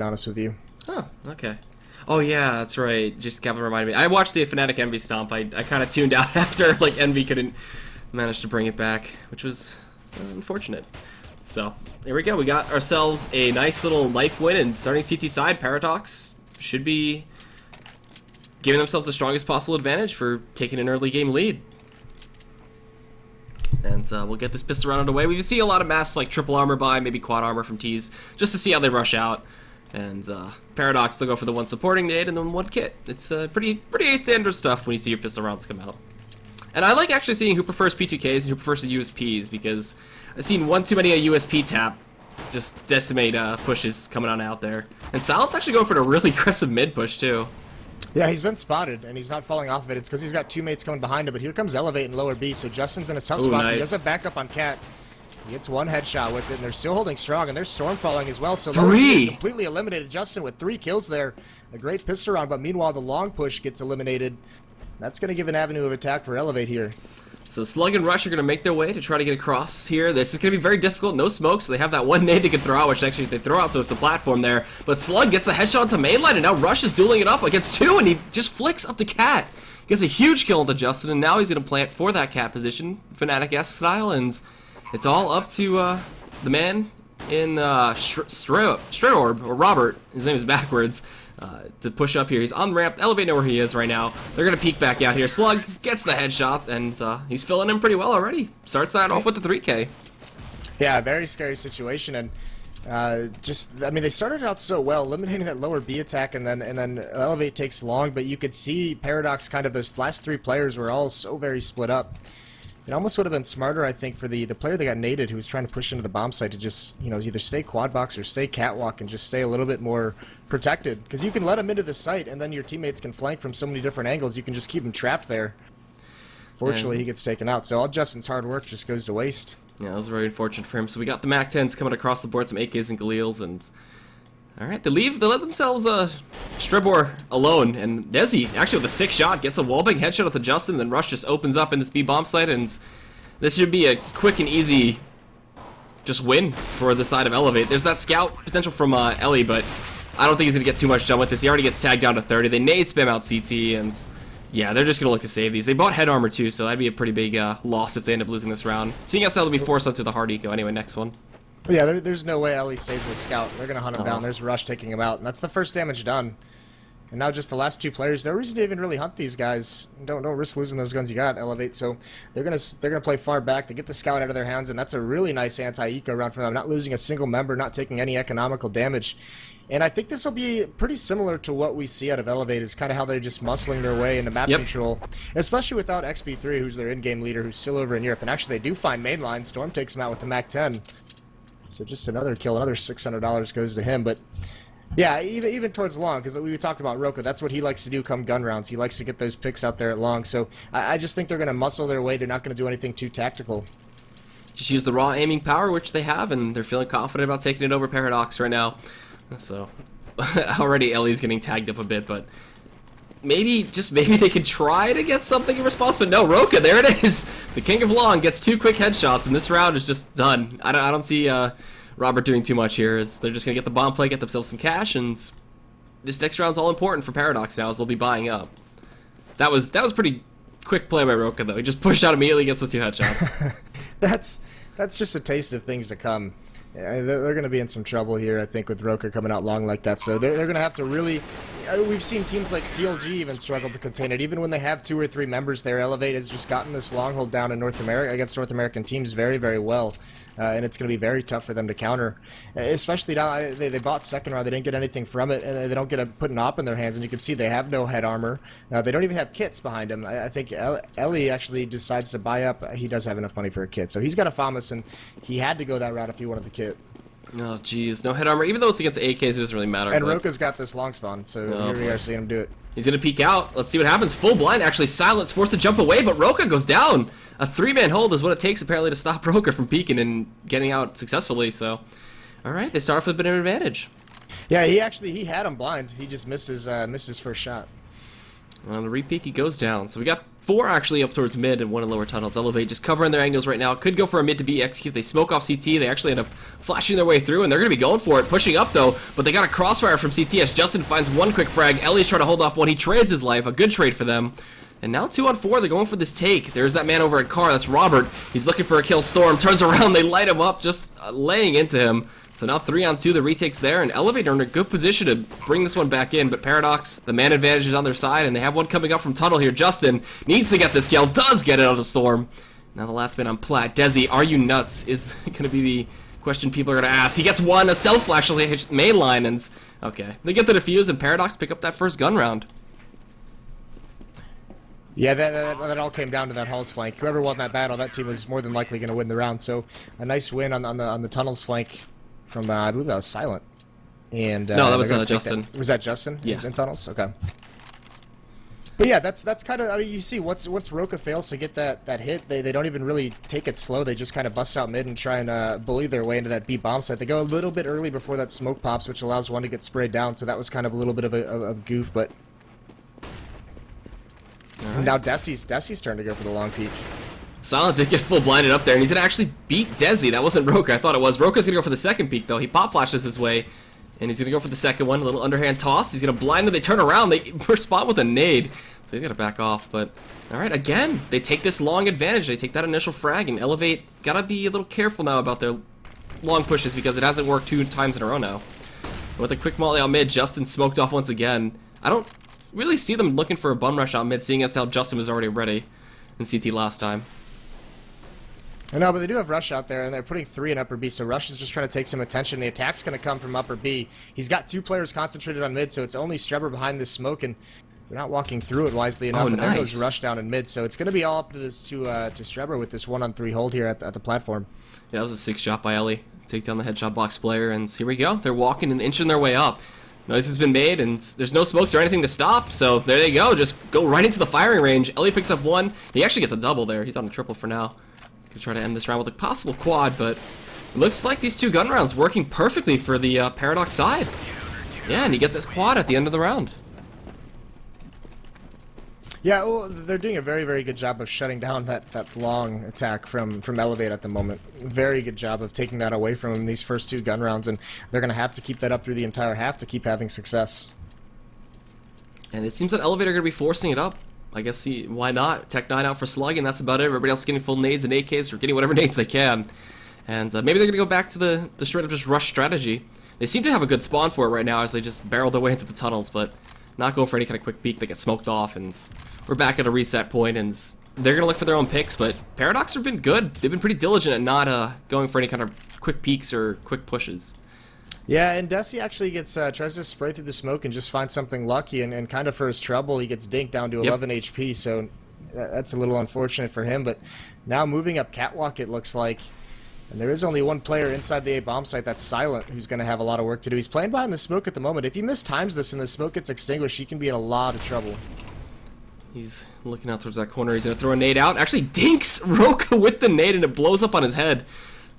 be honest with you. Oh, okay. Oh yeah, that's right. Just Kevin reminded me. I watched the Fnatic Envy stomp. I kind of tuned out after like Envy couldn't manage to bring it back, which was unfortunate. So here we go. We got ourselves a nice little life win, and starting CT side, Paradox should be giving themselves the strongest possible advantage for taking an early game lead. And we'll get this pistol round underway. We see a lot of masks like triple armor buy, maybe quad armor from Tees, just to see how they rush out. And Paradox, they'll go for the one supporting nade and then one kit. It's pretty A standard stuff when you see your pistol rounds come out. And I like actually seeing who prefers P2Ks and who prefers the USPs, because I've seen one too many a USP tap just decimate pushes coming on out there. And Silence actually going for a really aggressive mid push too. Yeah, he's been spotted, and he's not falling off of it. It's because he's got two mates coming behind him, but here comes eLevate in lower B, so Justin's in a tough spot. Nice. He does a backup on Cat. He gets one headshot with it, and they're still holding strong, and there's Storm falling as well, so lower B is completely eliminated. Justin with 3 kills there. A great pistol round, but meanwhile the long push gets eliminated. That's going to give an avenue of attack for eLevate here. So Slug and Rush are going to make their way to try to get across here. This is going to be very difficult. No smoke, so they have that one nade they can throw out, which actually they throw out, so it's the platform there. But Slug gets the headshot to mainline, and now Rush is dueling it up against 2, and he just flicks up to Cat. Gets a huge kill into Justin, and now he's going to plant for that Cat position, Fnatic-esque style, and it's all up to the man in Straorb, or Robert, his name is backwards, to push up here. He's on the ramp. eLevate know where he is right now. They're going to peek back out here. Slug gets the headshot, and he's filling in pretty well already. Starts that off with the 3K. Yeah, very scary situation, and I mean, they started out so well, eliminating that lower B attack, and then eLevate takes long, but you could see Paradox kind of, those last 3 players were all so very split up. It almost would have been smarter, I think, for the player that got naded, who was trying to push into the bomb site, to just, either stay quad box or stay catwalk and just stay a little bit more protected. Because you can let him into the site, and then your teammates can flank from so many different angles. You can just keep him trapped there. Fortunately, he gets taken out, so all Justin's hard work just goes to waste. Yeah, that was very unfortunate for him. So we got the MAC-10s coming across the board, some AKs and Galils, and alright, they let themselves Strebor alone, and Desi, actually with a 6 shot, gets a wallbang headshot at the Justin, then Rush just opens up in this B bomb site, and this should be a quick and easy just win for the side of eLevate. There's that scout potential from Ellie, but I don't think he's going to get too much done with this. He already gets tagged down to 30. They nade spam out CT, and yeah, they're just going to look to save these. They bought head armor too, so that'd be a pretty big loss if they end up losing this round. Seeing as how they'll be forced onto the hard eco anyway, next one. Yeah, there's no way Ellie saves the scout. They're going to hunt him down. There's Rush taking him out, and that's the first damage done. And now just the last 2 players. No reason to even really hunt these guys. Don't risk losing those guns you got, eLevate. So they're gonna play far back. They get the scout out of their hands, and that's a really nice anti-eco round for them. Not losing a single member, not taking any economical damage. And I think this will be pretty similar to what we see out of eLevate, is kind of how they're just muscling their way into map control, especially without XB3, who's their in-game leader, who's still over in Europe. And actually, they do find mainline. Storm takes him out with the MAC-10. So just another kill, another $600 goes to him. But yeah, even towards long, because we talked about Roka, that's what he likes to do come gun rounds. He likes to get those picks out there at long. So I just think they're going to muscle their way. They're not going to do anything too tactical. Just use the raw aiming power, which they have, and they're feeling confident about taking it over Paradox right now. So already Ellie's getting tagged up a bit, but maybe they could try to get something in response. But no, Roka, there it is. The King of Long gets 2 quick headshots, and this round is just done. I don't see Robert doing too much here. They're just gonna get the bomb play, get themselves some cash, and this next round's all important for Paradox now, as they'll be buying up. That was pretty quick play by Roka though. He just pushed out immediately, gets those 2 headshots. That's just a taste of things to come. They're going to be in some trouble here, I think, with Roka coming out long like that. So they're going to have to really... We've seen teams like CLG even struggle to contain it. Even when they have 2 or 3 members there, eLevate has just gotten this long hold down in North America against North American teams very, very well. And it's going to be very tough for them to counter. Especially now, they bought second round, they didn't get anything from it, and they don't get put an op in their hands, and you can see they have no head armor. They don't even have kits behind him. I think Ellie actually decides to buy up. He does have enough money for a kit, so he's got a FAMAS, and he had to go that route if he wanted the kit. Oh, jeez. No head armor. Even though it's against AKs, it doesn't really matter. And Roka's got this long spawn, so here we are seeing him do it. He's going to peek out. Let's see what happens. Full blind, actually. Silence forced to jump away, but Roka goes down. A 3-man hold is what it takes, apparently, to stop Roka from peeking and getting out successfully. So, all right, they start off with a bit of an advantage. Yeah, he had him blind. He just misses his first shot. On the repeat, he goes down. So we got 4 actually up towards mid and 1 in lower tunnels. eLevate just covering their angles right now. Could go for a mid to B execute. They smoke off CT. They actually end up flashing their way through, and they're going to be going for it. Pushing up, though, but they got a crossfire from CT as Justin finds one quick frag. Ellie's trying to hold off one. He trades his life. A good trade for them. And now 2 on 4. They're going for this take. There's that man over at Car. That's Robert. He's looking for a kill. Storm turns around. They light him up, just laying into him. So now 3 on 2, the retake's there, and eLevate are in a good position to bring this one back in, but Paradox, the man advantage is on their side, and they have one coming up from Tunnel here. Justin needs to get this kill, does get it out of Storm. Now the last man on Plat. Desi, are you nuts? Is going to be the question people are going to ask. He gets one, a self-flash main line, and okay. They get the defuse, and Paradox pick up that first gun round. Yeah, that all came down to that Hall's flank. Whoever won that battle, that team was more than likely going to win the round, so a nice win on the Tunnel's flank. From, I believe that was Silent. And no, that was Justin. Was that Justin? Yeah. In Tunnels? Okay. But yeah, that's kind of, I mean, you see, once Roka fails to get that hit, they don't even really take it slow. They just kind of bust out mid and try and bully their way into that B bomb site. They go a little bit early before that smoke pops, which allows one to get sprayed down, so that was kind of a little bit of a goof, but... Right. Now Desi's turn to go for the long peek. Silent did get full blinded up there, and he's gonna actually beat Desi. That wasn't Roka. I thought it was. Roka's gonna go for the second peek, though. He pop flashes his way, and he's gonna go for the second one. A little underhand toss. He's gonna blind them. They turn around. They respond with a nade, so he's gonna back off. But all right, again, they take this long advantage. They take that initial frag, and eLevate gotta be a little careful now about their long pushes because it hasn't worked 2 times in a row now. With a quick molly out mid, Justin smoked off once again. I don't really see them looking for a bum rush out mid, seeing as how Justin was already ready in CT last time. No, but they do have Rush out there, and they're putting 3 in upper B, so Rush is just trying to take some attention. The attack's going to come from upper B. He's got 2 players concentrated on mid, so it's only Strebber behind this smoke, and they're not walking through it wisely enough, and there goes Rush down in mid, so it's going to be all up to Strebber with this 1-on-3 hold here at the platform. Yeah, that was a 6 shot by Ellie. Take down the headshot box player, and here we go. They're walking and inching their way up. Noise has been made, and there's no smokes or anything to stop, so there they go. Just go right into the firing range. Ellie picks up 1. He actually gets a double there. He's on a triple for now. Could try to end this round with a possible quad, but it looks like these 2 gun rounds working perfectly for the Paradox side. Yeah, and he gets his quad at the end of the round. Yeah, well, they're doing a very, very good job of shutting down that long attack from eLevate at the moment. Very good job of taking that away from them these first 2 gun rounds, and they're going to have to keep that up through the entire half to keep having success. And it seems that eLevate are going to be forcing it up. I guess, why not? Tech 9 out for Slug, and that's about it. Everybody else is getting full nades and AKs, or getting whatever nades they can. And maybe they're going to go back to the straight-up just rush strategy. They seem to have a good spawn for it right now as they just barrel their way into the tunnels, but not go for any kind of quick peek. They get smoked off, and we're back at a reset point, and they're going to look for their own picks, but Paradox have been good. They've been pretty diligent at not going for any kind of quick peeks or quick pushes. Yeah, and Desi actually gets tries to spray through the smoke and just finds something lucky, and kind of for his trouble, he gets dinked down to 11 HP, so that's a little unfortunate for him, but now moving up Catwalk, it looks like, and there is only 1 player inside the A bomb site, that's Silent, who's going to have a lot of work to do. He's playing behind the smoke at the moment. If he mistimes this and the smoke gets extinguished, he can be in a lot of trouble. He's looking out towards that corner. He's going to throw a nade out. Actually dinks Roka with the nade, and it blows up on his head.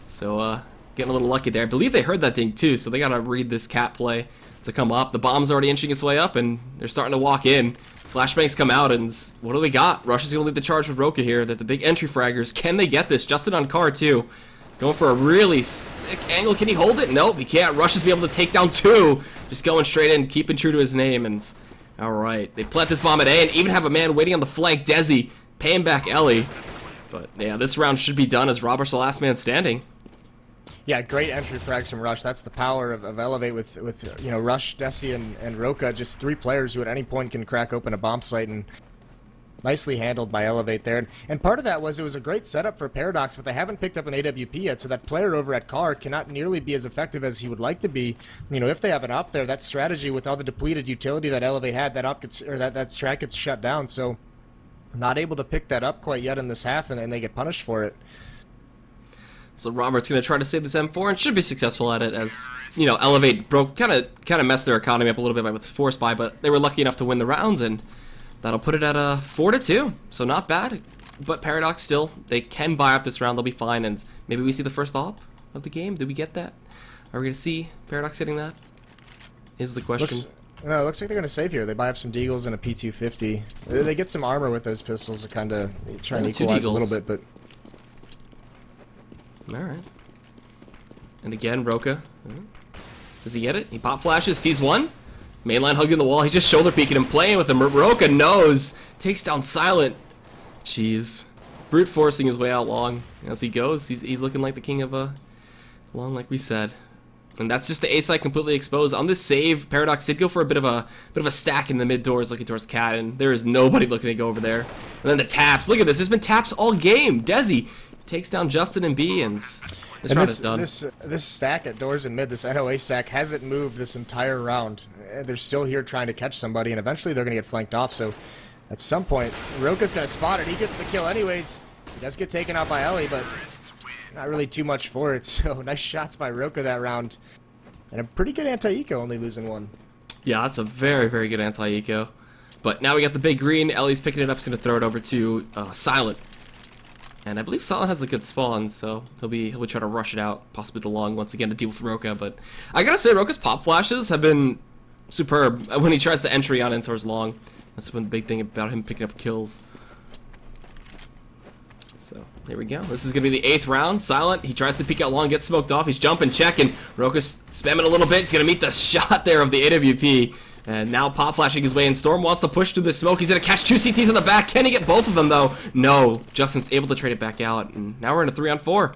So, getting a little lucky there. I believe they heard that dink too, so they got to read this cat play to come up. The bomb's already inching its way up, and they're starting to walk in. Flashbangs come out, and what do we got? Rush is going to lead the charge with Roka here. That the big entry fraggers. Can they get this? Justin on car too. Going for a really sick angle. Can he hold it? Nope, he can't. Rush is be able to take down 2. Just going straight in, keeping true to his name, and alright. They plant this bomb at A, and even have a man waiting on the flank. Desi paying back Ellie. But yeah, this round should be done as Robert's the last man standing. Yeah, great entry frags from Rush. That's the power of eLevate with Rush, Desi, and Roka. Just 3 players who at any point can crack open a bomb site, and nicely handled by eLevate there. And part of that was it was a great setup for Paradox, but they haven't picked up an AWP yet, so that player over at Car cannot nearly be as effective as he would like to be. If they have an op there, that strategy with all the depleted utility that eLevate had, that op gets, or that strat gets shut down. So not able to pick that up quite yet in this half, and they get punished for it. So Robert's going to try to save this M4 and should be successful at it, as eLevate broke, kind of messed their economy up a little bit with the force buy, but they were lucky enough to win the rounds, and that'll put it at 4-2. So not bad, but Paradox still, they can buy up this round. They'll be fine, and maybe we see the first op of the game. Did we get that? Are we going to see Paradox getting that? Is the question. No, it looks like they're going to save here. They buy up some Deagles and a P250. They get some armor with those pistols to kind of try and equalize a little bit, but... Alright. And again, Roka. Does he get it? He pop flashes, sees one. Mainline hugging the wall. He's just shoulder peeking and playing with him. Roka knows. Takes down Silent. Jeez. Brute forcing his way out long. As he goes, he's looking like the king of long, like we said. And that's just the A side completely exposed. On this save, Paradox did go for a bit of a stack in the mid doors looking towards Cat, and there is nobody looking to go over there. And then the taps. Look at this. There's been taps all game. Desi takes down Justin and B, and this round is done. This stack at doors and mid, this NOA stack, hasn't moved this entire round. They're still here trying to catch somebody, and eventually they're going to get flanked off. So at some point, Roka's going to spot it. He gets the kill anyways. He does get taken out by Ellie, but not really too much for it. So nice shots by Roka that round. And a pretty good anti-eco, only losing one. Yeah, that's a very, very good anti-eco. But now we got the big green. Ellie's picking it up. He's going to throw it over to Silent. And I believe Silent has a good spawn, so he'll be trying to rush it out, possibly to long once again to deal with Roka. But I gotta say, Roka's pop flashes have been superb when he tries to entry on in towards long. That's one big thing about him picking up kills. So there we go. This is gonna be the 8th round. Silent, he tries to peek out long, gets smoked off. He's jumping, checking. Roka's spamming a little bit. He's gonna meet the shot there of the AWP. And now pop flashing his way in. Storm wants to push through the smoke. He's going to catch 2 CTs in the back. Can he get both of them, though? No. Justin's able to trade it back out. And now we're in a 3-on-4.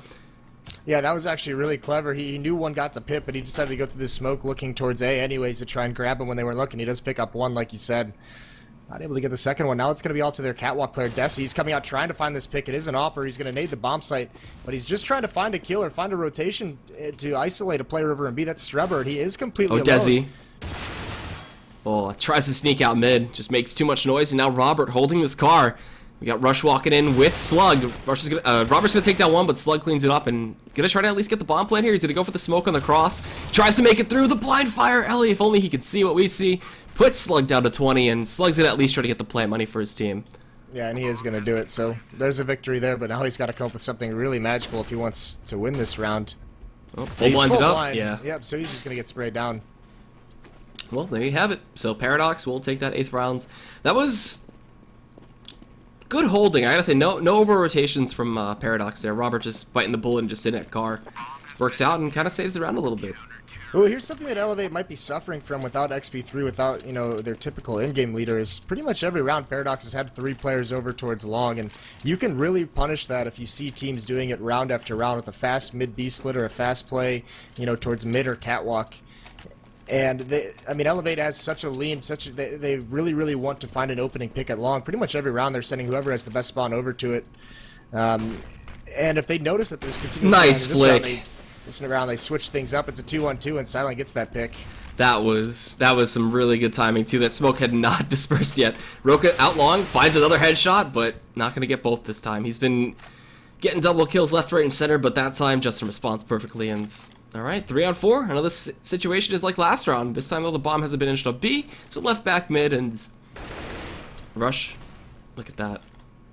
Yeah, that was actually really clever. He knew one got to pit, but he decided to go through the smoke looking towards A anyways to try and grab him when they weren't looking. He does pick up one, like you said. Not able to get the second one. Now it's going to be up to their catwalk player, Desi. He's coming out trying to find this pick. It is an AWPer. He's going to nade the bomb site, but he's just trying to find a kill or find a rotation to isolate a player over and B. That's Strebber, and he is completely alone. Desi. Oh, tries to sneak out mid, just makes too much noise, and now Robert holding this car. We got Rush walking in with Slug. Robert's gonna take down one, but Slug cleans it up and gonna try to at least get the bomb plant here. He's gonna go for the smoke on the cross. Tries to make it through the blind fire. Ellie, if only he could see what we see. Puts Slug down to 20, and Slug's gonna at least try to get the plant money for his team. Yeah, and he is gonna do it. So there's a victory there, but now he's got to come up with something really magical if he wants to win this round. Oh, full blinded up. Yeah. Yep. So he's just gonna get sprayed down. Well, there you have it. So Paradox will take that 8th round. That was good holding. I gotta say, no over rotations from Paradox there. Robert just biting the bullet and just sitting at car. Works out and kind of saves the round a little bit. Well, here's something that eLevate might be suffering from without XP3, without, their typical in-game leader, is pretty much every round Paradox has had 3 players over towards long, and you can really punish that if you see teams doing it round after round with a fast mid-B split or a fast play, towards mid or catwalk. And eLevate has such a lean, they really, really want to find an opening pick at long. Pretty much every round they're sending whoever has the best spawn over to it. And if they notice that there's continuous nice flick. Round they switch things up. It's a 2-on-2 and Silent gets that pick. That was some really good timing too. That smoke had not dispersed yet. Roka out long, finds another headshot, but not gonna get both this time. He's been getting double kills left, right, and center, but that time Justin responds perfectly. And alright, 3-on-4. Another situation is like last round. This time though the bomb hasn't been inched up B, so left back mid and Rush. Look at that.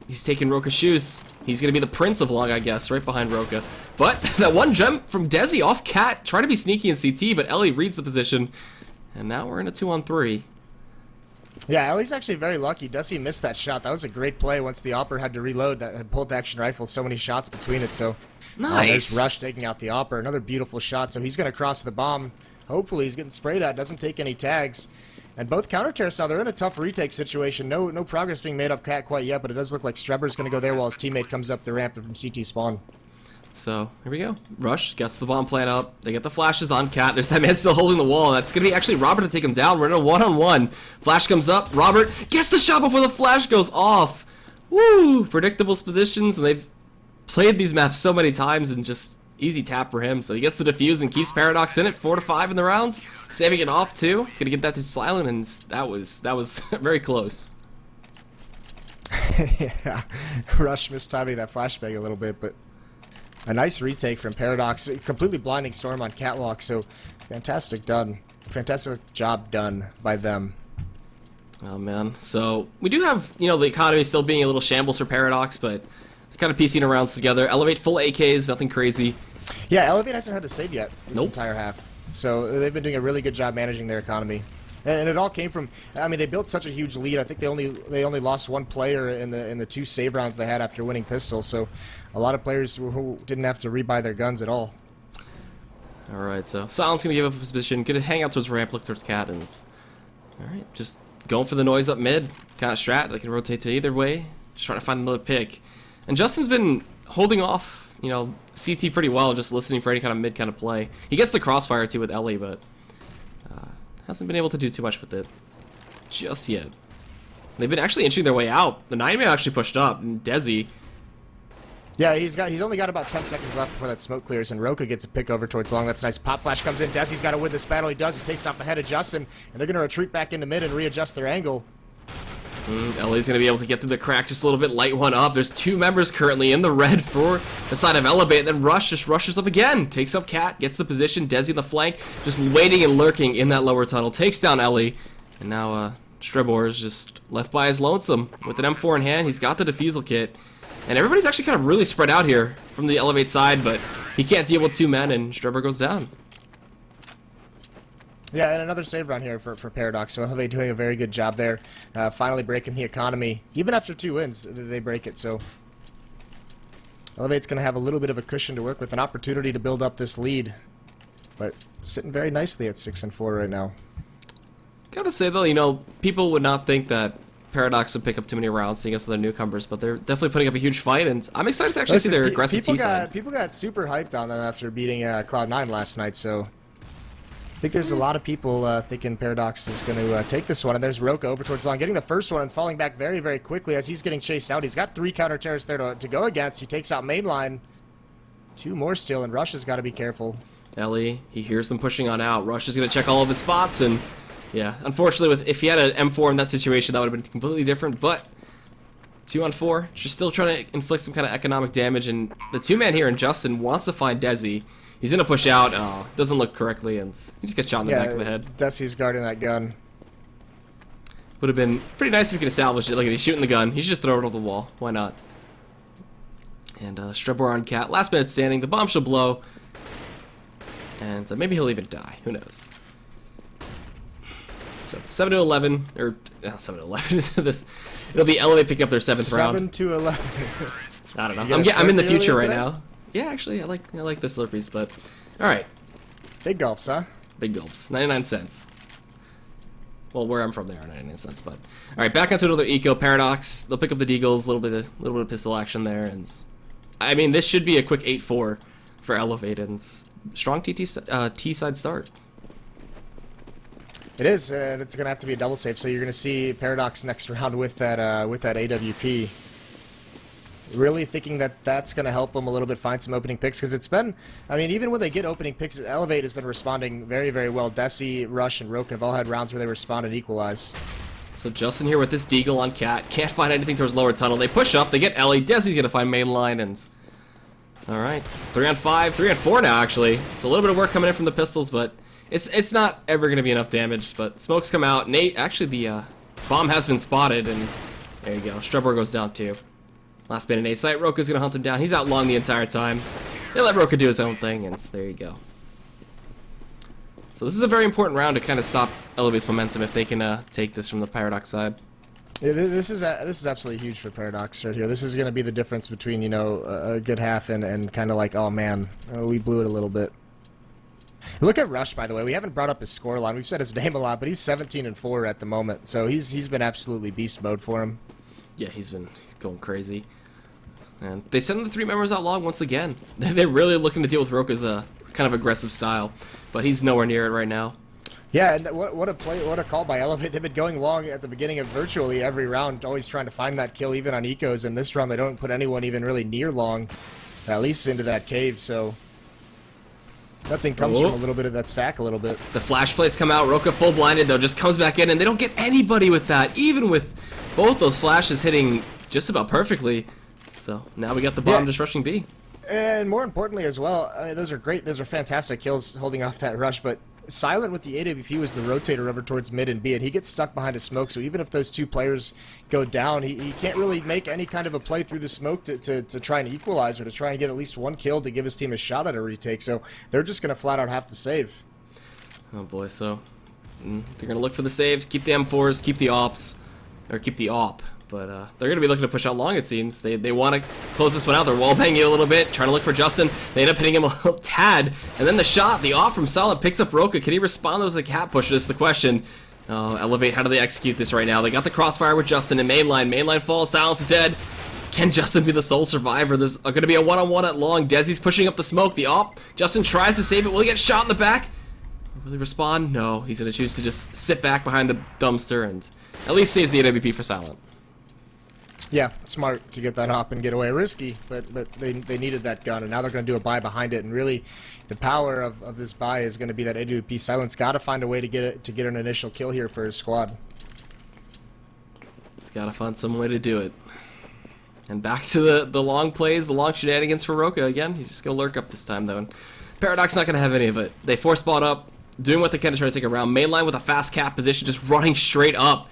He's taking Roka's shoes. He's gonna be the prince of long, I guess, right behind Roka. But that one jump from Desi off Cat, trying to be sneaky in CT, but Ellie reads the position. And now we're in a 2-on-3. Yeah, Ellie's actually very lucky. Desi missed that shot. That was a great play once the AWPer had to reload. That had pulled the action rifle, so many shots between it. So nice. There's Rush taking out the AWPer. Another beautiful shot. So he's going to cross the bomb. Hopefully he's getting sprayed at. Doesn't take any tags. And both counter terrorists now, they're in a tough retake situation. No progress being made up Cat quite yet, but it does look like Strebber's going to go there while his teammate comes up the ramp from CT spawn. So, here we go. Rush gets the bomb plant up. They get the flashes on Cat. There's that man still holding the wall. That's going to be actually Robert to take him down. We're in a 1-on-1. Flash comes up. Robert gets the shot before the flash goes off. Woo! Predictable positions, and they've played these maps so many times, and just easy tap for him. So he gets the defuse and keeps Paradox in it. 4-5 in the rounds. Saving it off, too. Gonna get that to Silent, and that was very close. Yeah. Rush mistiming that flashbang a little bit, but a nice retake from Paradox, completely blinding Storm on catwalk, so fantastic job done by them. Oh man, so we do have, the economy still being a little shambles for Paradox, but they're kind of piecing rounds together. eLevate full AKs, nothing crazy. Yeah, eLevate hasn't had to save yet this Nope. entire half, so they've been doing a really good job managing their economy. And it all came from, I mean, they built such a huge lead. I think they only lost one player in the 2 save rounds they had after winning pistol. So a lot of players who didn't have to rebuy their guns at all. All right, so Silent's gonna give up his position, gonna hang out towards ramp, look towards cat, and it's all right. Just going for the noise up mid. Kind of strat. They can rotate to either way. Just trying to find another pick. And Justin's been holding off, you know, CT pretty well, just listening for any kind of mid kind of play. He gets the crossfire too with Ellie, but hasn't been able to do too much with it just yet. They've been actually inching their way out. The 9-man actually pushed up, and Desi. Yeah, he's only got about 10 seconds left before that smoke clears, and Roka gets a pick over towards long. That's nice. Pop flash comes in. Desi's got to win this battle. He does. He takes off the head of Justin, and they're going to retreat back into mid and readjust their angle. Ellie's going to be able to get through the crack just a little bit, light one up. There's 2 members currently in the red for the side of eLevate, and then Rush just rushes up again. Takes up Cat, gets the position. Desi in the flank, just waiting and lurking in that lower tunnel. Takes down Ellie, and now Strebor is just left by his lonesome. With an M4 in hand, he's got the defusal kit. And everybody's actually kind of really spread out here from the eLevate side, but he can't deal with 2 men, and Strebor goes down. Yeah, and another save run here for Paradox. So eLevate doing a very good job there, finally breaking the economy. Even after 2 wins, they break it. So eLevate's going to have a little bit of a cushion to work with, an opportunity to build up this lead. But sitting very nicely at 6-4 right now. Gotta say though, you know, people would not think that Paradox would pick up too many rounds against their newcomers, but they're definitely putting up a huge fight, and I'm excited to actually see their aggressive T-side. People got super hyped on them after beating Cloud9 last night, so I think there's a lot of people thinking Paradox is going to take this one. And there's Roka over towards long, getting the first one and falling back very, very quickly as he's getting chased out. He's got 3 counter terrorists there to go against. He takes out mainline. 2 more still, and Rush has got to be careful. Ellie, he hears them pushing on out. Rush is going to check all of his spots, and yeah, unfortunately, if he had an M4 in that situation, that would have been completely different, but 2-on-4, just still trying to inflict some kind of economic damage, and the 2-man here in Justin wants to find Desi. He's going to push out, doesn't look correctly, and he just gets shot in the back of the head. Desi's guarding that gun. Would have been pretty nice if he could have salvaged it. Look at he's shooting the gun. He should just throw it over the wall. Why not? And Strebor on Cat. Last minute standing. The bomb shall blow. And maybe he'll even die. Who knows? So 7-11, or 7-11. This it'll be eLevate picking up their 7th round. 7-11. I don't know. I'm in the future right now. Yeah, actually, I like the Slurpees, but all right. Big gulps, huh? Big gulps. 99 cents. Well, where I'm from, they are 99 cents, but all right. Back onto another eco Paradox. They'll pick up the Deagles. A little bit of pistol action there, and I mean this should be a quick 8-4 for eLevate and strong T-side start. It is, and it's going to have to be a double save, so you're going to see Paradox next round with that AWP. Really thinking that that's going to help them a little bit find some opening picks, because it's been, I mean, even when they get opening picks, eLevate has been responding very, very well. Desi, Rush, and Roka have all had rounds where they respond and equalize. So Justin here with this Deagle on Cat. Can't find anything towards lower tunnel. They push up, they get Ellie. Desi's going to find main line, and alright. 3-on-5, 3-on-4 now, actually. It's a little bit of work coming in from the pistols, but it's not ever going to be enough damage. But smokes come out. Nate, actually, the bomb has been spotted, and there you go. Strebor goes down, too. Last man in A site. Roka's going to hunt him down. He's out long the entire time. They let Roka do his own thing, and there you go. So this is a very important round to kind of stop eLevate's momentum if they can take this from the Paradox side. Yeah, this is absolutely huge for Paradox right here. This is going to be the difference between, you know, a good half and kind of like, oh man, we blew it a little bit. Look at Rush, by the way. We haven't brought up his score line. We've said his name a lot, but he's 17-4 at the moment. So he's been absolutely beast mode for him. Yeah, he's going crazy. And they send the 3 members out long once again. They're really looking to deal with Roka's kind of aggressive style, but he's nowhere near it right now. Yeah, and what a call by eLevate. They've been going long at the beginning of virtually every round, always trying to find that kill, even on ecos. And this round, they don't put anyone even really near long, at least into that cave. So nothing comes from a little bit of that stack a little bit. The flash plays come out. Roka full blinded though, just comes back in, and they don't get anybody with that, even with both those flashes hitting just about perfectly. So now we got the bomb just rushing B. And more importantly as well, I mean, those are great. Those are fantastic kills holding off that rush, but Silent with the AWP was the rotator over towards mid and B, and he gets stuck behind a smoke, so even if those 2 players go down, he can't really make any kind of a play through the smoke to try and equalize or to try and get at least 1 kill to give his team a shot at a retake, so they're just going to flat out have to save. Oh boy, so And they're going to look for the saves, keep the M4s, keep the ops, or keep the op. But they're going to be looking to push out long, it seems. They want to close this one out. They're wallbanging it a little bit, trying to look for Justin. They end up hitting him a little tad. And then the shot, the off from Silent picks up Roka. Can he respond to the cat push? This is the question. eLevate, how do they execute this right now? They got the crossfire with Justin in mainline. Mainline falls, Silence is dead. Can Justin be the sole survivor? There's going to be a one-on-one at long. Desi's pushing up the smoke. The op. Justin tries to save it. Will he get shot in the back? Will he respond? No. He's going to choose to just sit back behind the dumpster and at least saves the AWP for Silent. Yeah, smart to get that op and get away. Risky, but they needed that gun, and now they're going to do a buy behind it. And really, the power of this buy is going to be that AWP. Silent's got to find a way to get an initial kill here for his squad. He's got to find some way to do it. And back to the long plays, the long shenanigans for Roka again. He's just going to lurk up this time, though. And Paradox not going to have any of it. They force spot up, doing what they can to try to take a round. Mainline with a fast cap position, just running straight up.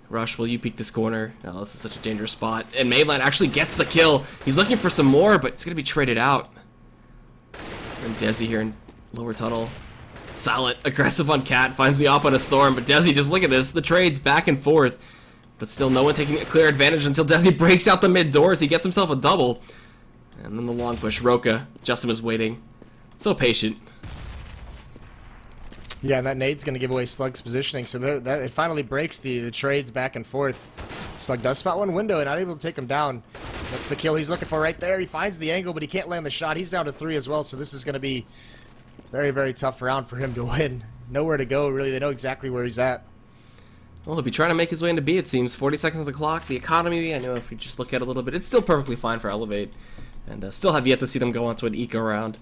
Rush, will you peek this corner? Oh, this is such a dangerous spot. And Mainline actually gets the kill. He's looking for some more, but it's going to be traded out. And Desi here in lower tunnel. Silent, aggressive on Cat, finds the op on a Storm, but Desi, just look at this. The trades back and forth. But still no one taking a clear advantage until Desi breaks out the mid doors. He gets himself a double. And then the long push. Roka, Justin was waiting. So patient. Yeah, and that nade's going to give away Slug's positioning, so it finally breaks the trades back and forth. Slug does spot one window and not able to take him down. That's the kill he's looking for right there. He finds the angle, but he can't land the shot. He's down to 3 as well, so this is going to be very, very tough round for him to win. Nowhere to go, really. They know exactly where he's at. Well, he'll be trying to make his way into B, it seems. 40 seconds on the clock. The economy, I know if we just look at it a little bit, it's still perfectly fine for eLevate. And still have yet to see them go onto an eco round.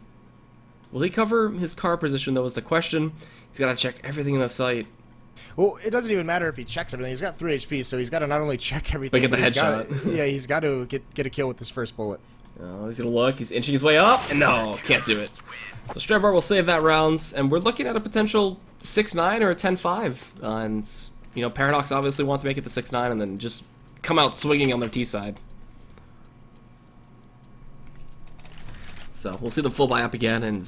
Will he cover his car position, though, is the question. He's got to check everything in the site. Well, it doesn't even matter if he checks everything. He's got 3 HP, so he's got to not only check everything, but get the headshot. Yeah, he's got to get a kill with this first bullet. Oh, he's going to look. He's inching his way up, and no, can't do it. So Strebbar will save that round, and we're looking at a potential 6-9 or a 10-5. And, you know, Paradox obviously want to make it the 6-9 and then just come out swinging on their T side. So we'll see them full buy up again and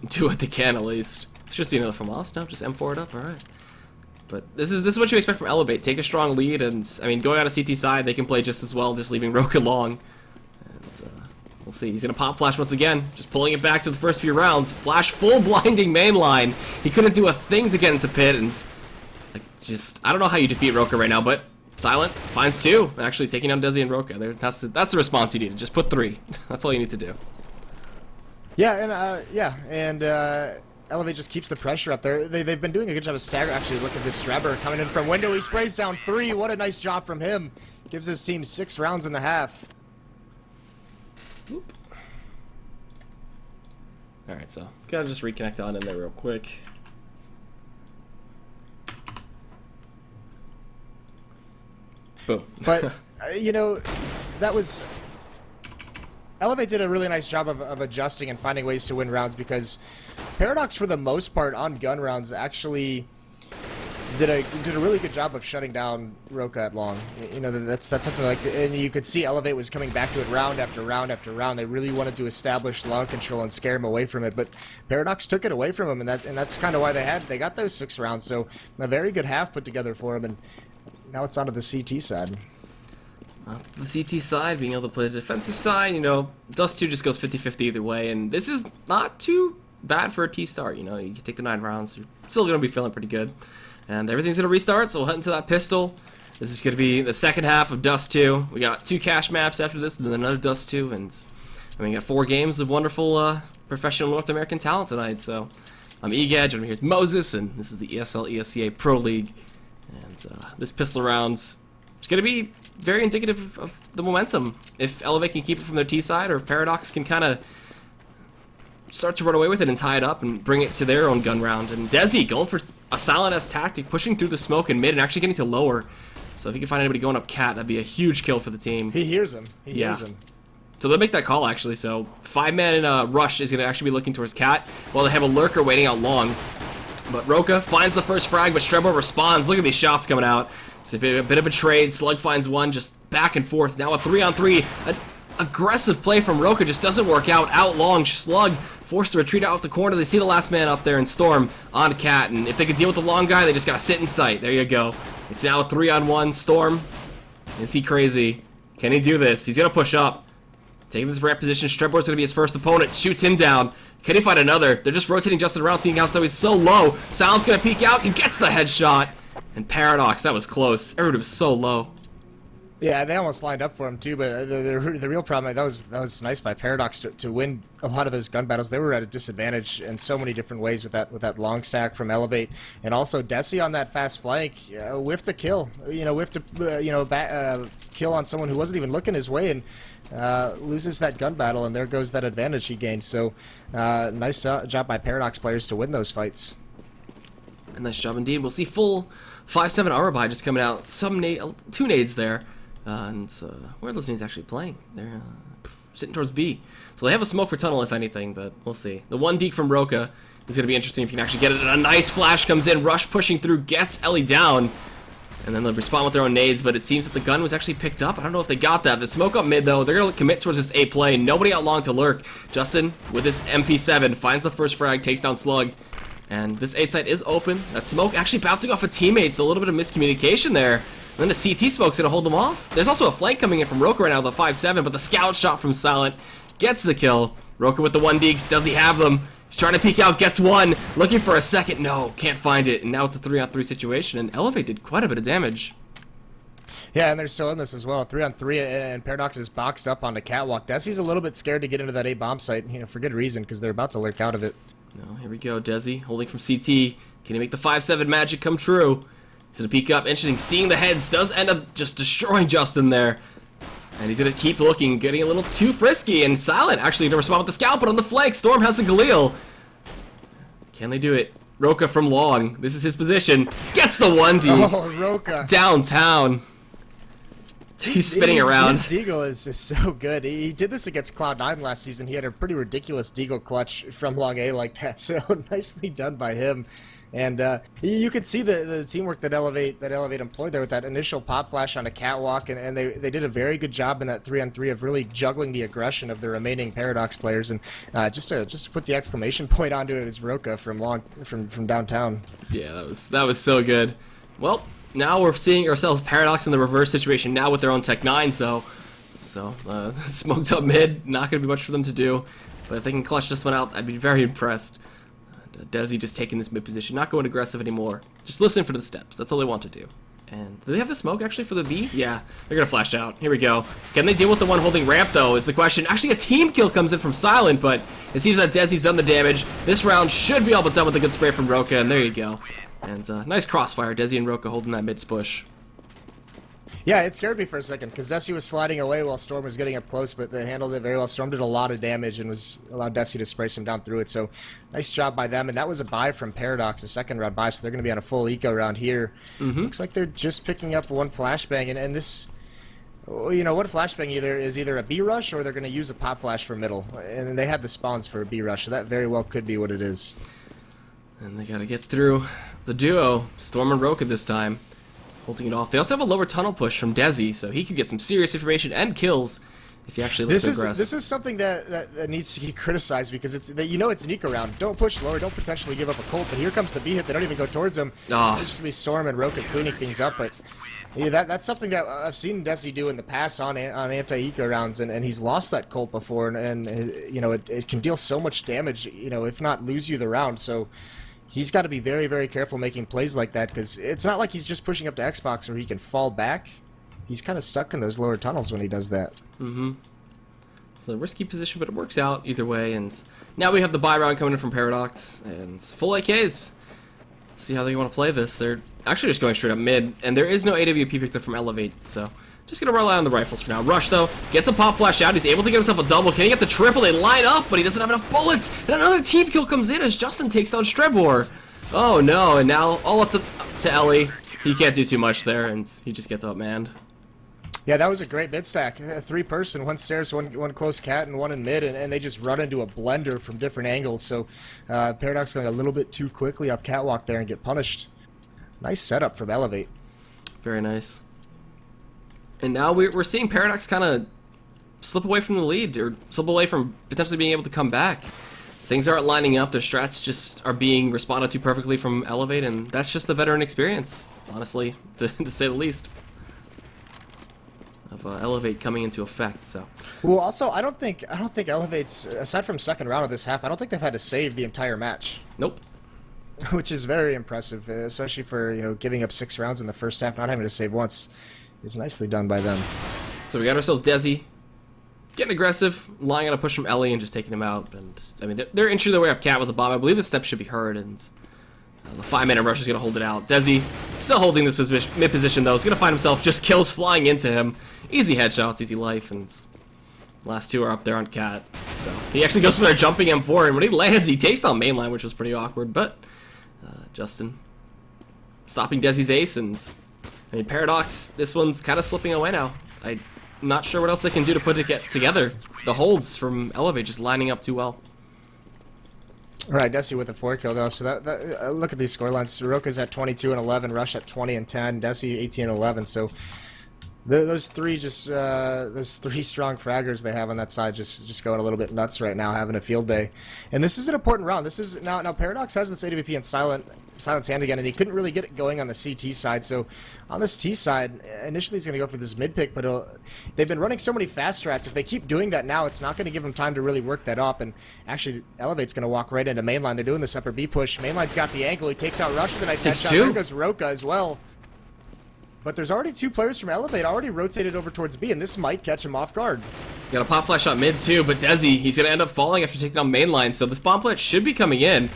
do what they can at least. Should see another from us. No, just M4 it up. All right. But this is what you expect from eLevate. Take a strong lead, and I mean, going out of CT side, they can play just as well, just leaving Roka long. And we'll see. He's gonna pop flash once again, just pulling it back to the first few rounds. Flash full blinding mainline. He couldn't do a thing to get into pit, and like, just I don't know how you defeat Roka right now, but Silent finds 2. Actually taking down Desi and Roka. That's the response you needed. Just put 3. That's all you need to do. Yeah, and eLevate just keeps the pressure up there. They've been doing a good job of stagger. Actually, look at this Strebbar coming in from window. He sprays down 3. What a nice job from him. Gives his team 6 rounds and a half. Oop. All right, so gotta just reconnect on in there real quick. Boom. But you know, that was. eLevate did a really nice job of adjusting and finding ways to win rounds, because Paradox, for the most part, on gun rounds, actually did a really good job of shutting down Roka at long. You know, that's something like, and you could see eLevate was coming back to it round after round after round. They really wanted to establish long control and scare him away from it, but Paradox took it away from him, and that's kind of why they got those 6 rounds. So a very good half put together for him, and now it's onto the CT side. The CT side, being able to play the defensive side, you know, Dust 2 just goes 50-50 either way, and this is not too bad for a T start. You know, you take the 9 rounds, you're still going to be feeling pretty good. And everything's going to restart, so we'll head into that pistol. This is going to be the second half of Dust 2. We got 2 cash maps after this, and then another Dust 2, and I mean, we got 4 games of wonderful professional North American talent tonight. So I'm eGadge, and here's Moses, and this is the ESL ESEA Pro League. And this pistol round's going to be very indicative of the momentum. If eLevate can keep it from their T side, or if Paradox can kind of start to run away with it and tie it up and bring it to their own gun round. And Desi going for a Silent-S tactic, pushing through the smoke in mid and actually getting to lower. So if he can find anybody going up Cat, that'd be a huge kill for the team. He hears him. He hears him. So they'll make that call, actually. So 5-man in Rush is going to actually be looking towards Cat, while they have a lurker waiting out long. But Roka finds the first frag, but Strebbar responds. Look at these shots coming out. It's a bit of a trade. Slug finds one, just back and forth. Now a 3-on-3. An aggressive play from Roka just doesn't work out. Out long, Slug forced to retreat out the corner. They see the last man up there and Storm on Cat, and if they can deal with the long guy, they just gotta sit in sight. There you go. It's now a 3-on-1. Storm, is he crazy? Can he do this? He's gonna push up. Taking this ramp position, Strebbor's gonna be his first opponent. Shoots him down. Can he find another? They're just rotating Justin around, seeing how he's so low. Silent's gonna peek out and gets the headshot. And Paradox, that was close. Everybody was so low. Yeah, they almost lined up for him too, but the real problem, that was nice by Paradox to win a lot of those gun battles. They were at a disadvantage in so many different ways with that long stack from eLevate, and also Desi on that fast flank, whiffed a kill, whiffed a kill on someone who wasn't even looking his way, and loses that gun battle, and there goes that advantage he gained. So nice job by Paradox players to win those fights. A nice job indeed. We'll see full 5-7 armor buy just coming out. Two nades there. Where are those nades actually playing? They're sitting towards B. So they have a smoke for tunnel, if anything, but we'll see. The one deke from Roka is going to be interesting if you can actually get it. And a nice flash comes in. Rush pushing through, gets Ellie down. And then they'll respond with their own nades, but it seems that the gun was actually picked up. I don't know if they got that. The smoke up mid, though, they're going to commit towards this A play. Nobody out long to lurk. Justin, with his MP7, finds the first frag, takes down Slug. And this A site is open. That smoke actually bouncing off a teammate, so a little bit of miscommunication there. And then the CT smoke's gonna hold them off. There's also a flank coming in from Roka right now, the 5-7, but the scout shot from Silent gets the kill. Roka with the 1 deeks, does he have them? He's trying to peek out, gets one, looking for a second, no, can't find it. And now it's a 3-on-3 situation, and eLevate did quite a bit of damage. Yeah, and they're still in this as well. 3-on-3, and Paradox is boxed up on the catwalk. Desi's a little bit scared to get into that A bomb site, for good reason, because they're about to lurk out of it. No, here we go, Desi holding from CT. Can he make the 5-7 magic come true? He's gonna peek up. Interesting, seeing the heads does end up just destroying Justin there. And he's gonna keep looking, getting a little too frisky, and Silent actually gonna respond with the scout, but on the flank, Storm has a Galil. Can they do it? Roka from long. This is his position. Gets the 1D. Oh, Roka. Downtown. He's spinning around. His deagle is so good. He did this against Cloud9 last season. He had a pretty ridiculous deagle clutch from long A like that, so nicely done by him. And you could see the teamwork that eLevate employed there with that initial pop flash on a catwalk, and they did a very good job in that 3-on-3 of really juggling the aggression of the remaining Paradox players. And just to put the exclamation point onto it is Roka from downtown. Yeah, that was so good. Well, now we're seeing ourselves Paradox in the reverse situation now with their own Tech 9s though. So smoked up mid, not going to be much for them to do. But if they can clutch this one out, I'd be very impressed. Desi just taking this mid position, not going aggressive anymore. Just listen for the steps. That's all they want to do. And do they have the smoke actually for the B? Yeah, they're going to flash out. Here we go. Can they deal with the one holding ramp though is the question. Actually a team kill comes in from Silent, but it seems that Desi's done the damage. This round should be all but done with a good spray from Roka, and there you go. And nice crossfire. Desi and Roka holding that mid push. Yeah, it scared me for a second because Desi was sliding away while Storm was getting up close, but they handled it very well. Storm did a lot of damage and allowed Desi to spray some down through it. So nice job by them. And that was a buy from Paradox, a second round buy. So they're going to be on a full eco round here. Looks like they're just picking up one flashbang, and this, one flashbang is either a B rush or they're going to use a pop flash for middle. And they have the spawns for a B rush, so that very well could be what it is. And they got to get through the duo, Storm and Roka this time. Holding it off. They also have a lower tunnel push from Desi, so he could get some serious information and kills if he actually looks aggressive. This is something that needs to be criticized because it's an eco round. Don't push lower, don't potentially give up a Colt, but here comes the B hit. They don't even go towards him. It's just be Storm and Roka cleaning things up, but yeah, that's something that I've seen Desi do in the past on anti-eco rounds, and he's lost that Colt before, and it can deal so much damage, if not lose you the round. So he's got to be very, very careful making plays like that because it's not like he's just pushing up to Xbox where he can fall back. He's kind of stuck in those lower tunnels when he does that. It's a risky position, but it works out either way. And now we have the buy round coming in from Paradox and full AKs. Let's see how they want to play this. They're actually just going straight up mid, and there is no AWP picked up from eLevate, so just going to rely on the rifles for now. Rush, though, gets a pop flash out. He's able to get himself a double. Can he get the triple? They line up, but he doesn't have enough bullets. And another team kill comes in as Justin takes down Strebor. Oh, no, and now all up to Ellie. He can't do too much there, and he just gets outmanned. Yeah, that was a great mid stack. 3-person, one stairs, one close cat, and one in mid, and they just run into a blender from different angles. So Paradox going a little bit too quickly up catwalk there and get punished. Nice setup from eLevate. Very nice. And now we're seeing Paradox kind of slip away from the lead, or slip away from potentially being able to come back. Things aren't lining up. Their strats just are being responded to perfectly from eLevate, and that's just the veteran experience, honestly, to say the least, of eLevate coming into effect. So, well, also I don't think eLevate's, aside from second round of this half, I don't think they've had to save the entire match. nope. Which is very impressive, especially for, you know, giving up 6 rounds in the first half, not having to save once, is nicely done by them. So we got ourselves Desi getting aggressive, lying on a push from Ellie and just taking him out. And I mean, they're inching their way up Cat with the bomb. I believe the step should be heard, and the 5-minute rush is going to hold it out. Desi still holding this mid position though. He's going to find himself just kills flying into him. Easy headshots, easy life, and last 2 are up there on Cat. So he actually goes for their jumping M4, and when he lands, he takes down mainline, which was pretty awkward. But Justin stopping Desi's ace, and I mean, Paradox, this one's kind of slipping away now. I'm not sure what else they can do to put it together. The holds from eLevate just lining up too well. All right, Desi with a 4 kill though. So look at these score lines. Soroka's at 22 and 11, Rush at 20 and 10, Desi 18 and 11. So those three strong fraggers they have on that side just going a little bit nuts right now, having a field day. And this is an important round. This is now Paradox has this AWP in Silent's hand again, and he couldn't really get it going on the CT side. So on this T side, initially he's going to go for this mid pick, but they've been running so many fast strats. If they keep doing that now, it's not going to give them time to really work that up. And actually, eLevate's going to walk right into mainline. They're doing this upper B push. Mainline's got the angle. He takes out Rush with a nice headshot. There goes Roka as well. But there's already 2 players from eLevate already rotated over towards B, and this might catch him off guard. Got a pop flash shot mid too, but Desi, he's going to end up falling after taking down mainline, so this bomb plant should be coming in.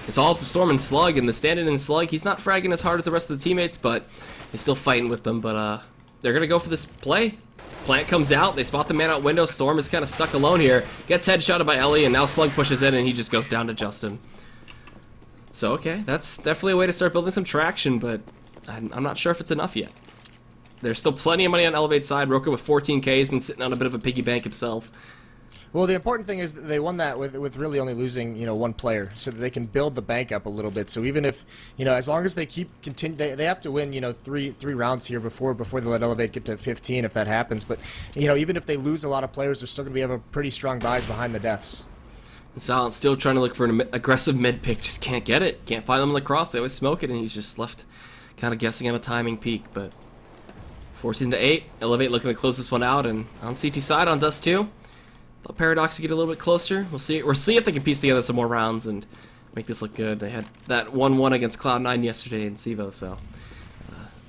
It's all up to Storm and Slug, and the stand-in and Slug, he's not fragging as hard as the rest of the teammates, but he's still fighting with them. But they're going to go for this play. Plant comes out, they spot the man out window, Storm is kind of stuck alone here, gets headshotted by Ellie, and now Slug pushes in, and he just goes down to Justin. So, okay, that's definitely a way to start building some traction, but I'm not sure if it's enough yet. There's still plenty of money on Elevate's side. Roka with 14K has been sitting on a bit of a piggy bank himself. Well, the important thing is that they won that with really only losing, you know, 1 player, so that they can build the bank up a little bit. So even if, you know, as long as they they have to win, you know, three rounds here before they let Elevate get to 15 if that happens. But, you know, even if they lose a lot of players, they're still going to have a pretty strong buys behind the deaths. And Silent still trying to look for an aggressive mid pick, just can't get it. Can't find them in the cross. They always smoke it, and he's just left kind of guessing on a timing peak, but 14-8, Elevate looking to close this one out, and on CT side on Dust 2, thought Paradox to get a little bit closer. We'll see if they can piece together some more rounds and make this look good. They had that 1-1 against Cloud9 yesterday in Sivo, so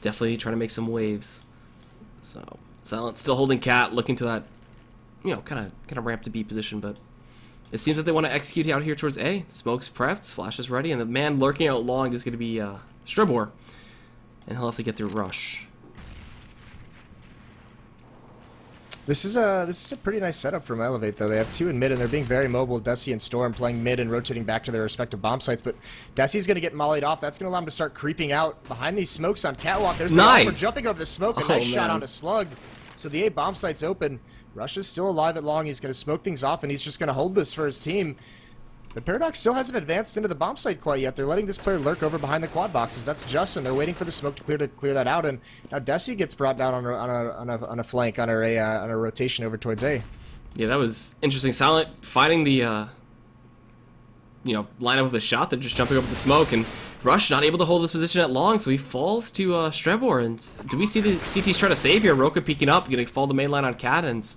definitely trying to make some waves. So Silent still holding Cat, looking to that, you know, kind of ramp to B position, but it seems that they want to execute out here towards A. Smoke's prepped, Flash is ready, and the man lurking out long is going to be Stribor, and he'll have to get through Rush. This is a pretty nice setup from Elevate, though. They have 2 in mid, and they're being very mobile. Desi and Storm playing mid and rotating back to their respective bomb sites. But Desi's going to get mollied off. That's going to allow him to start creeping out behind these smokes on Catwalk. There's the offer jumping over the smoke. A nice shot onto Slug. So the A bomb site's open. Rush is still alive at long. He's going to smoke things off, and he's just going to hold this for his team. But Paradox still hasn't advanced into the bomb site quite yet. They're letting this player lurk over behind the quad boxes. That's Justin. They're waiting for the smoke to clear that out. And now Desi gets brought down on a flank on a rotation over towards A. Yeah, that was interesting. Silent finding the lineup with a shot. They're just jumping over the smoke, and Rush not able to hold this position at long, so he falls to Strebor. And do we see the CTs trying to save here? Roka peeking up, going to fall the main line on Cat, and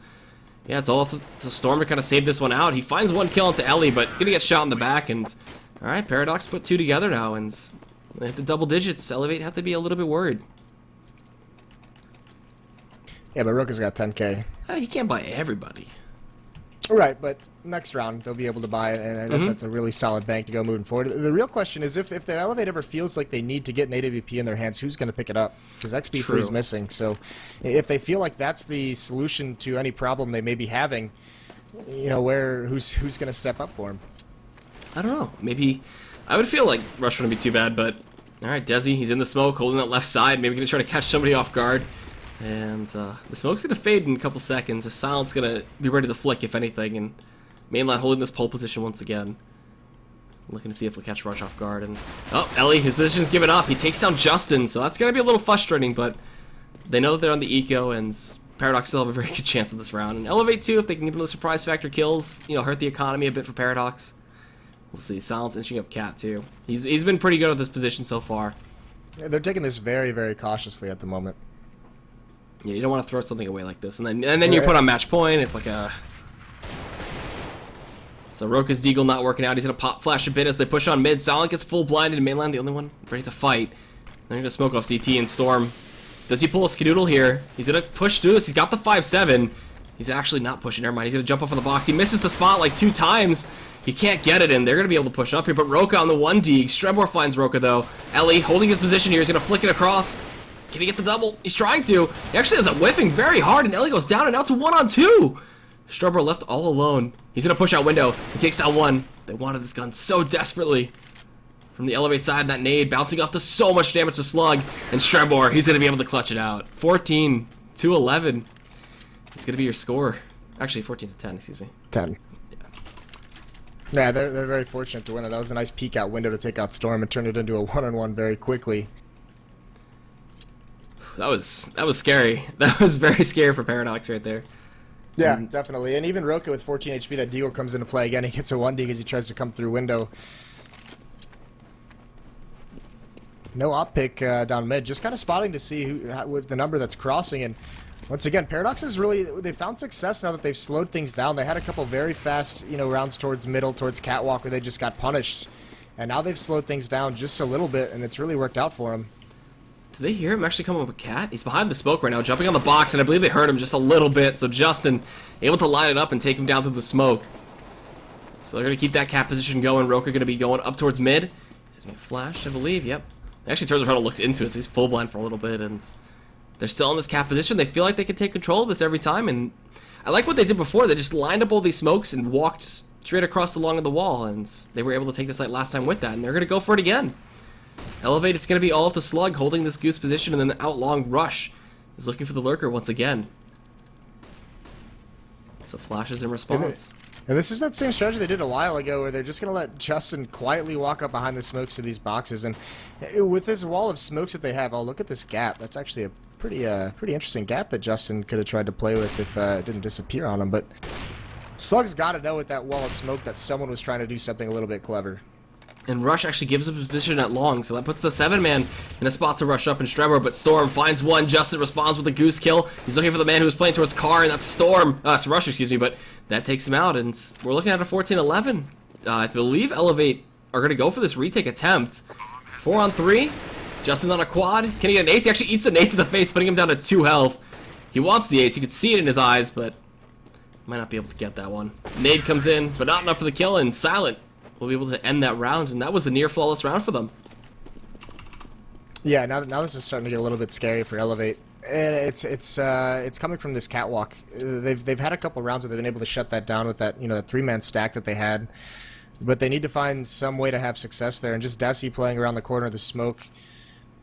yeah, it's all up to Storm to kind of save this one out. He finds 1 kill into Ellie, but gonna get shot in the back. And all right, Paradox put 2 together now, and they hit the double digits. Elevate have to be a little bit worried. Yeah, but Roka's got 10K. He can't buy everybody. Right, but next round they'll be able to buy it, and that's a really solid bank to go moving forward. The real question is if the Elevate ever feels like they need to get an AWP in their hands, who's going to pick it up? Because XP3 is missing. So if they feel like that's the solution to any problem they may be having, you know, who's going to step up for them? I don't know. Maybe I would feel like Rush wouldn't be too bad, but all right, Desi, he's in the smoke, holding that left side, maybe going to try to catch somebody off guard. And the smoke's going to fade in a couple seconds. The Silent's going to be ready to flick, if anything. And Mainline holding this pole position once again. Looking to see if we'll catch Rush off guard. And oh, Ellie, his position's given up. He takes down Justin, so that's going to be a little frustrating. But they know that they're on the eco, and Paradox still have a very good chance of this round. And Elevate, too, if they can get those surprise factor kills, you know, hurt the economy a bit for Paradox. We'll see. Silence inching up Cat too. He's been pretty good at this position so far. Yeah, they're taking this very, very cautiously at the moment. Yeah, you don't want to throw something away like this, and then you're put on match point. It's like a. So Roka's Deagle not working out. He's gonna pop flash a bit as they push on mid. Silent gets full blinded. Mainland the only one ready to fight. They're gonna smoke off CT and Storm. Does he pull a Skadoodle here? He's gonna push through this. He's got the 5-7. He's actually not pushing. Never mind. He's gonna jump off of the box. He misses the spot like 2 times. He can't get it in. They're gonna be able to push up here, but Roka on the 1D. Strebor finds Roka though. Ellie holding his position here. He's gonna flick it across. Can he get the double? He's trying to. He actually ends up whiffing very hard, and Ellie goes down and now to 1-on-2. Strebor left all alone. He's gonna push out window. He takes out one. They wanted this gun so desperately. From the eLevate side, that nade bouncing off to so much damage to Slug. And Strebor, he's gonna be able to clutch it out. 14-11. It's gonna be your score. Actually, 14-10, excuse me. 10. Yeah, they're very fortunate to win that. That was a nice peek out window to take out Storm and turn it into a one-on-one very quickly. That was scary. That was very scary for Paradox right there. Yeah, definitely. And even Roka with 14 HP, that Deagle comes into play again. He gets a 1D because he tries to come through window. No op pick down mid. Just kind of spotting to see with the number that's crossing. And once again, Paradox is really, they found success now that they've slowed things down. They had a couple very fast, rounds towards middle, towards Catwalk, where they just got punished. And now they've slowed things down just a little bit, and it's really worked out for them. Did they hear him actually come up with Cat? He's behind the smoke right now, jumping on the box, and I believe they heard him just a little bit. So Justin able to line it up and take him down through the smoke. So they're going to keep that Cat position going. Roka going to be going up towards mid. He's going to get flashed, I believe. Yep. He actually turns around and looks into it, so he's full blind for a little bit, and they're still in this Cat position. They feel like they can take control of this every time, and I like what they did before. They just lined up all these smokes and walked straight across along the wall, and they were able to take the site last time with that, and they're going to go for it again. eLevate, it's going to be all up to Slug holding this goose position, and then the outlong Rush is looking for the lurker once again. So flashes in response. And this is that same strategy they did a while ago where they're just going to let Justin quietly walk up behind the smokes to these boxes. And with this wall of smokes that they have, look at this gap. That's actually a pretty interesting gap that Justin could have tried to play with if it didn't disappear on him. But Slug's got to know with that wall of smoke that someone was trying to do something a little bit clever. And Rush actually gives him a position at long, so that puts the 7-man in a spot to rush up in Strebor, but Storm finds one. Justin responds with a goose kill. He's looking for the man who was playing towards Carr, and that's Storm. It's Rush, excuse me, but that takes him out, and we're looking at a 14-11. I believe eLevate are going to go for this retake attempt. 4-on-3. Justin on a quad. Can he get an ace? He actually eats the nade to the face, putting him down to 2 health. He wants the ace. You can see it in his eyes, but might not be able to get that one. Nade comes in, but not enough for the kill, and Silent will be able to end that round, and that was a near flawless round for them. Yeah, now this is starting to get a little bit scary for eLevate, and it's coming from this catwalk. They've had a couple rounds where they've been able to shut that down with that that 3-man stack that they had, but they need to find some way to have success there. And just Desi playing around the corner of the smoke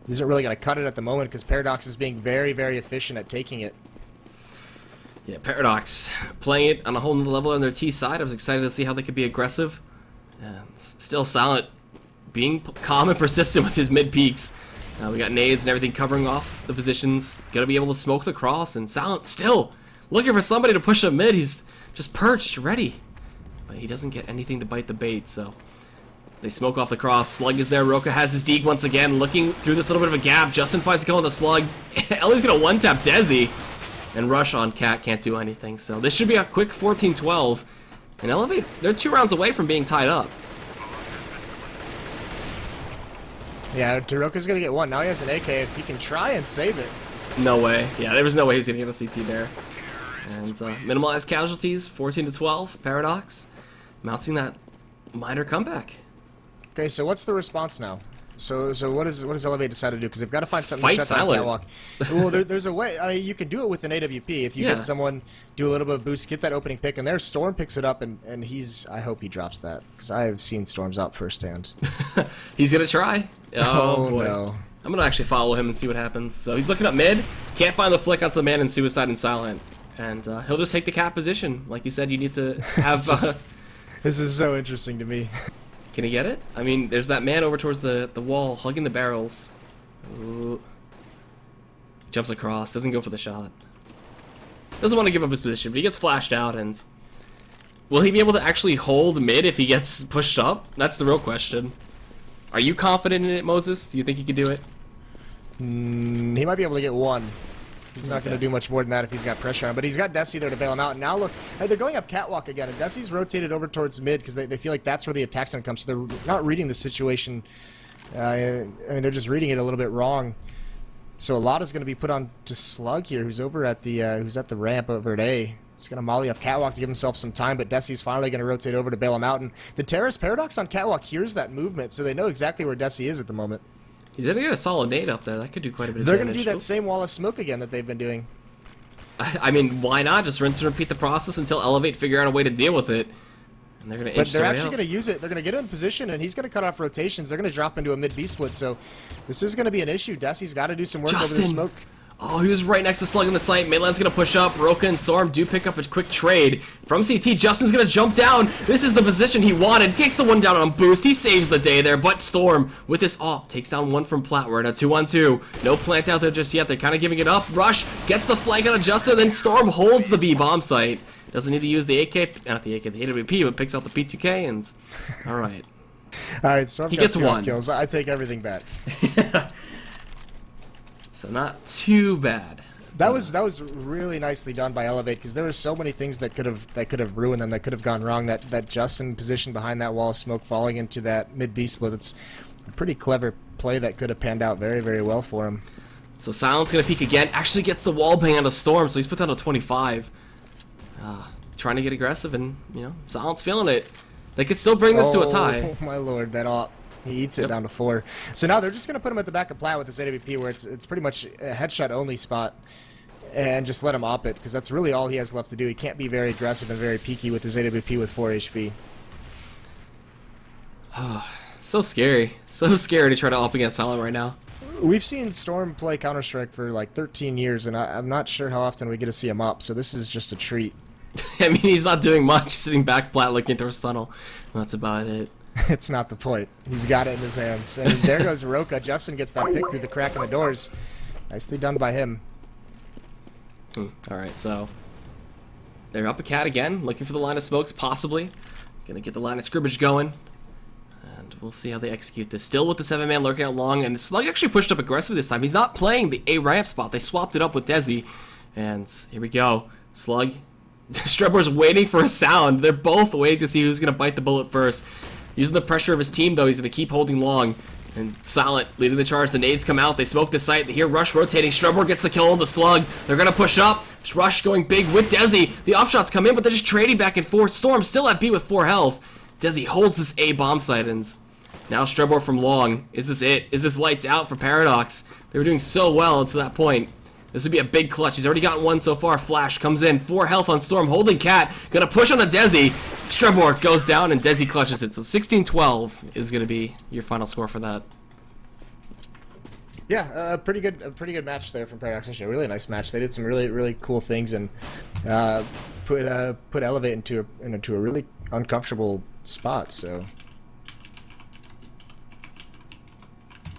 isn't really going to cut it at the moment because Paradox is being very, very efficient at taking it. Yeah, Paradox playing it on a whole new level on their T side. I was excited to see how they could be aggressive. And still Silent being calm and persistent with his mid peaks. We got nades and everything covering off the positions. Gonna be able to smoke the cross, and Silent still looking for somebody to push him mid. He's just perched, ready. But he doesn't get anything to bite the bait, so they smoke off the cross. Slug is there. Roka has his deeg once again, looking through this little bit of a gap. Justin finds a kill on the Slug. Ellie's gonna one-tap Desi, and Rush on Cat can't do anything. So this should be a quick 14-12. And eLevate, they're 2 rounds away from being tied up. Yeah, Taroka's going to get one. Now he has an AK. If he can try and save it. No way. Yeah, there was no way he's going to get a CT there. And minimalized casualties, 14-12. Paradox mounting that minor comeback. Okay, so what's the response now? So what does eLevate decide to do? Because they've got to find something Fight to shut down Silent. Catwalk. Well, there's a way. You can do it with an AWP if you get someone, do a little bit of boost, get that opening pick, and there Storm picks it up, and I hope he drops that because I have seen Storms out firsthand. He's gonna try. Oh boy. No. I'm gonna actually follow him and see what happens. So he's looking up mid. Can't find the flick onto the man in Suicide and Silent, and he'll just take the Cat position. Like you said, you need to have. This is so interesting to me. Can he get it? I mean, there's that man over towards the wall, hugging the barrels. Ooh. Jumps across, doesn't go for the shot. Doesn't want to give up his position, but he gets flashed out, and Will he be able to actually hold mid if he gets pushed up? That's the real question. Are you confident in it, Moses? Do you think he could do it? He might be able to get one. He's not going to do much more than that if he's got pressure on. But he's got Desi there to bail him out. And now look, they're going up catwalk again. And Desi's rotated over towards mid because they feel like that's where the attack's going to come. So they're not reading the situation. I mean, they're just reading it a little bit wrong. So a lot is going to be put on to Slug here, who's over at the ramp over at A. He's going to molly off catwalk to give himself some time, but Desi's finally going to rotate over to bail him out. And the Terrace Paradox on catwalk hears that movement, so they know exactly where Desi is at the moment. He's going to get a solid nade up there. That could do quite a bit of They're damage. going to do that same wall of smoke again that they've been doing. I mean, why not? Just rinse and repeat the process until eLevate figure out a way to deal with it. And they're going to But they're actually going to use it. They're going to get him in position, and he's going to cut off rotations. They're going to drop into a mid-B split, so this is going to be an issue. Desi's got to do some work over the smoke. Oh, he was right next to Slug in the site. Mainland's going to push up. Roka and Storm do pick up a quick trade. From CT, Justin's going to jump down. This is the position he wanted. He takes the one down on boost. He saves the day there, but Storm with this takes down one from Plat. We're in a 2-on-2. No plant out there just yet. They're kind of giving it up. Rush gets the flank on Justin, then Storm holds the B bomb site. Doesn't need to use the AK, not the AK, the AWP, but picks out the P2K, and all right. All right, Storm he gets one. Kills. I take everything back. So not too bad. That was really nicely done by eLevate because there were so many things that could have ruined them, that could have gone wrong. That Justin position behind that wall of smoke falling into that mid B split. It's a pretty clever play that could have panned out very, very well for him. So Silent's gonna peek again. Actually gets the wall bang on a Storm, so he's put down to 25. Trying to get aggressive, and Silent's feeling it. They could still bring this to a tie. Oh my lord, that op. He eats it down to 4. So now they're just going to put him at the back of Plat with this AWP where it's pretty much a headshot only spot and just let him op it because that's really all he has left to do. He can't be very aggressive and very peaky with his AWP with 4 HP. So scary. So scary to try to op against Silent right now. We've seen Storm play Counter-Strike for like 13 years and I'm not sure how often we get to see him op, so this is just a treat. I mean, he's not doing much, sitting back Plat looking into his tunnel. That's about it. It's not the point. He's got it in his hands. And there goes Roka. Justin gets that pick through the crack in the doors. Nicely done by him. Alright, so they're up a cat again, looking for the line of smokes, possibly. Gonna get the line of scrimmage going. And we'll see how they execute this. Still with the 7-man lurking out long, and Slug actually pushed up aggressively this time. He's not playing the A ramp spot. They swapped it up with Desi. And here we go. Slug. Strebor's waiting for a sound. They're both waiting to see who's gonna bite the bullet first. Using the pressure of his team, though, he's going to keep holding long. And Silent leading the charge. The nades come out. They smoke the site. They hear Rush rotating. Strebor gets the kill on the Slug. They're going to push up. Rush going big with Desi. The opshots come in, but they're just trading back and forth. Storm still at B with 4 health. Desi holds this A bomb site. And now Strebor from long. Is this it? Is this lights out for Paradox? They were doing so well until that point. This would be a big clutch. He's already gotten one so far. Flash comes in. 4 health on Storm. Holding Cat. Gonna push on the Desi. Strebor goes down and Desi clutches it. So 16-12 is gonna be your final score for that. Yeah, a pretty good match there from Paradox. Actually, a really nice match. They did some really cool things and put eLevate into a really uncomfortable spot. So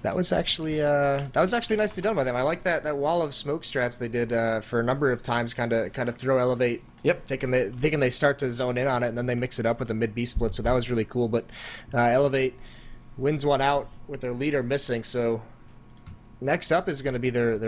that was actually nicely done by them. I like that wall of smoke strats they did for a number of times, kind of throw eLevate. Yep. Thinking they start to zone in on it, and then they mix it up with the mid B split. So that was really cool. But eLevate wins one out with their leader missing. So next up is going to be their